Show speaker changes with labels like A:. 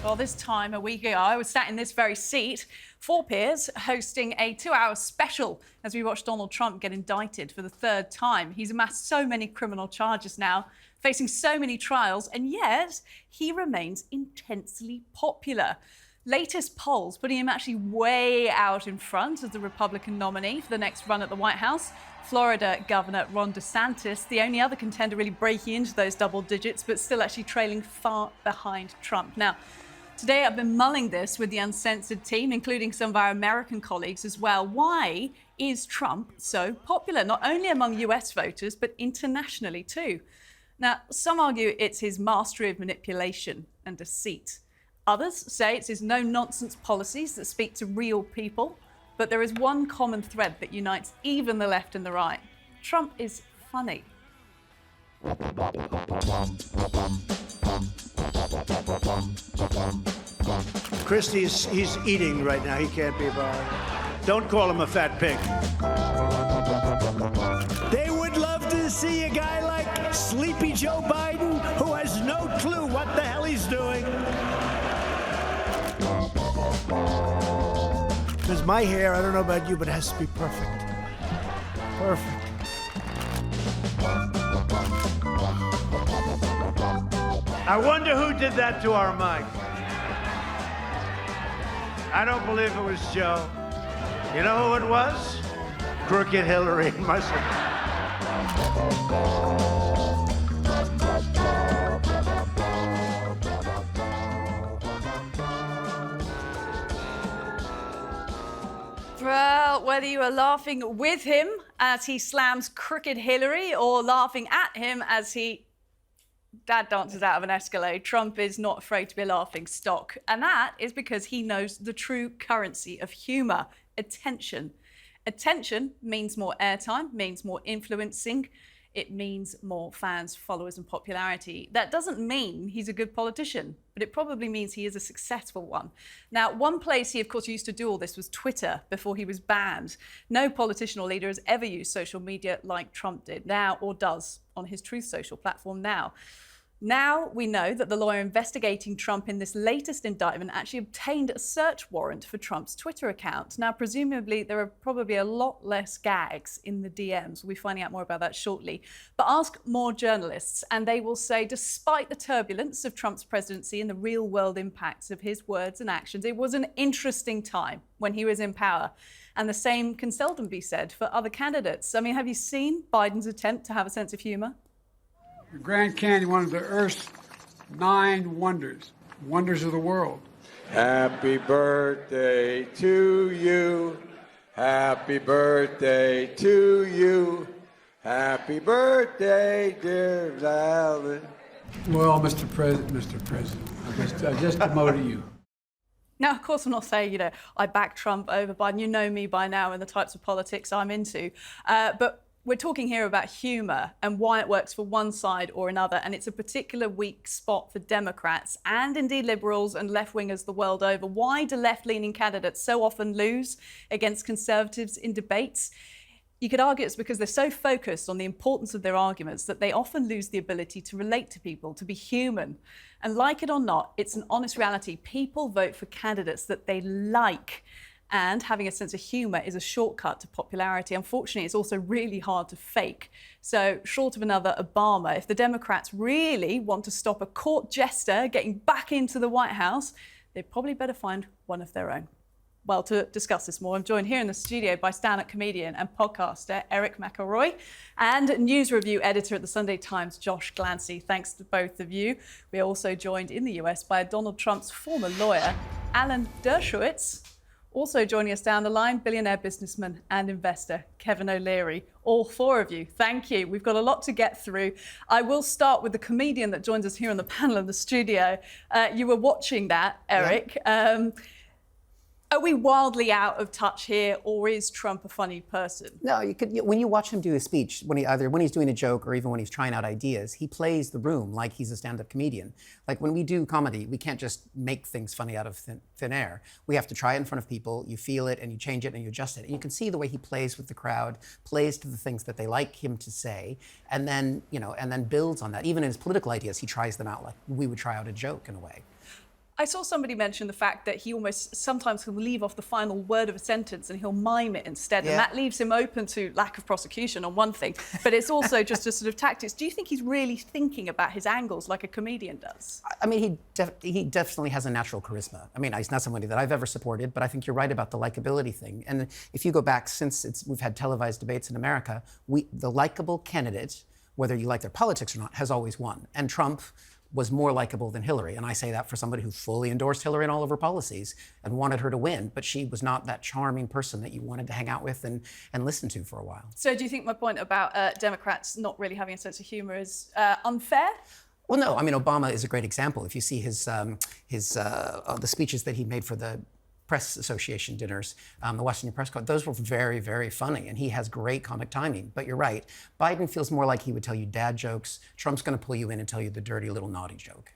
A: Well, this time a week ago, I was sat in this very seat, four peers, hosting a 2-hour special as we watched Donald Trump get indicted for the third time. He's amassed so many criminal charges now, facing so many trials, and yet he remains intensely popular. Latest polls putting him actually way out in front as the Republican nominee for the next run at the White House. Florida Governor Ron DeSantis, the only other contender really breaking into those double digits, but still actually trailing far behind Trump. Now, today I've been mulling this with the Uncensored team, including some of our American colleagues as well. Why is Trump so popular, not only among US voters, but internationally too? Now, some argue it's his mastery of manipulation and deceit. Others say it's his no-nonsense policies that speak to real people. But there is one common thread that unites even the left and the right. Trump is funny.
B: Christie's, he's eating right now. He can't be bothered. Don't call him a fat pig. They would love to see a guy like Sleepy Joe Biden, who has no clue what the hell he's doing. Because my hair, I don't know about you, but it has to be perfect. Perfect. I wonder who did that to our mic. I don't believe it was Joe. You know who it was? Crooked Hillary.
A: Well, whether you are laughing with him as he slams Crooked Hillary or laughing at him as he dad dances out of an Escalade, Trump is not afraid to be a laughing stock. And that is because he knows the true currency of humour, attention. Attention means more airtime, means more influencing. It means more fans, followers and popularity. That doesn't mean he's a good politician, but it probably means he is a successful one. Now, one place he, of course, used to do all this was Twitter before he was banned. No politician or leader has ever used social media like Trump did now or does on his Truth Social platform now. Now we know that the lawyer investigating Trump in this latest indictment actually obtained a search warrant for Trump's Twitter account. Now, presumably, there are probably a lot less gags in the DMs. We'll be finding out more about that shortly. But ask more journalists, and they will say, despite the turbulence of Trump's presidency and the real-world impacts of his words and actions, it was an interesting time when he was in power. And the same can seldom be said for other candidates. I mean, have you seen Biden's attempt to have a sense of humour?
C: The Grand Canyon, one of the Earth's 9 wonders of the world.
D: Happy birthday to you. Happy birthday to you. Happy birthday, dear Alan.
C: Well, Mr. President, I just demoted you.
A: Now, of course, I'm not saying, I back Trump over Biden. You know me by now and the types of politics I'm into. But we're talking here about humour and why it works for one side or another, and it's a particular weak spot for Democrats and indeed liberals and left-wingers the world over. Why do left-leaning candidates so often lose against conservatives in debates? You could argue it's because they're so focused on the importance of their arguments that they often lose the ability to relate to people, to be human. And like it or not, it's an honest reality. People vote for candidates that they like. And having a sense of humour is a shortcut to popularity. Unfortunately, it's also really hard to fake. So, short of another Obama, if the Democrats really want to stop a court jester getting back into the White House, they'd probably better find one of their own. Well, to discuss this more, I'm joined here in the studio by stand-up comedian and podcaster Eric McElroy and news review editor at the Sunday Times, Josh Glancy. Thanks to both of you. We're also joined in the US by Donald Trump's former lawyer, Alan Dershowitz. Also joining us down the line, billionaire businessman and investor, Kevin O'Leary. All four of you, thank you. We've got a lot to get through. I will start with the comedian that joins us here on the panel in the studio. You were watching that, Eric. Yeah. Are we wildly out of touch here, or is Trump a funny person?
E: No, when you watch him do a speech, when he's doing a joke or even when he's trying out ideas, he plays the room like he's a stand-up comedian. Like when we do comedy, we can't just make things funny out of thin air. We have to try it in front of people, you feel it, and you change it, and you adjust it. And you can see the way he plays with the crowd, plays to the things that they like him to say, and then builds on that. Even in his political ideas, he tries them out like we would try out a joke in a way.
A: I saw somebody mention the fact that he almost sometimes will leave off the final word of a sentence and he'll mime it instead.
E: Yeah.
A: And that leaves him open to lack of prosecution on one thing, but it's also just a sort of tactics. Do you think he's really thinking about his angles like a comedian does?
E: I mean, he definitely has a natural charisma. I mean, he's not somebody that I've ever supported, but I think you're right about the likability thing. And if you go back since we've had televised debates in America, the likable candidate, whether you like their politics or not, has always won. And Trump was more likable than Hillary. And I say that for somebody who fully endorsed Hillary in all of her policies and wanted her to win, but she was not that charming person that you wanted to hang out with and listen to for a while.
A: So do you think my point about Democrats not really having a sense of humour is unfair?
E: Well, no. I mean, Obama is a great example. If you see the speeches that he made for the Press Association dinners, the Washington Press Club, those were very, very funny, and he has great comic timing. But you're right, Biden feels more like he would tell you dad jokes. Trump's going to pull you in and tell you the dirty little naughty joke.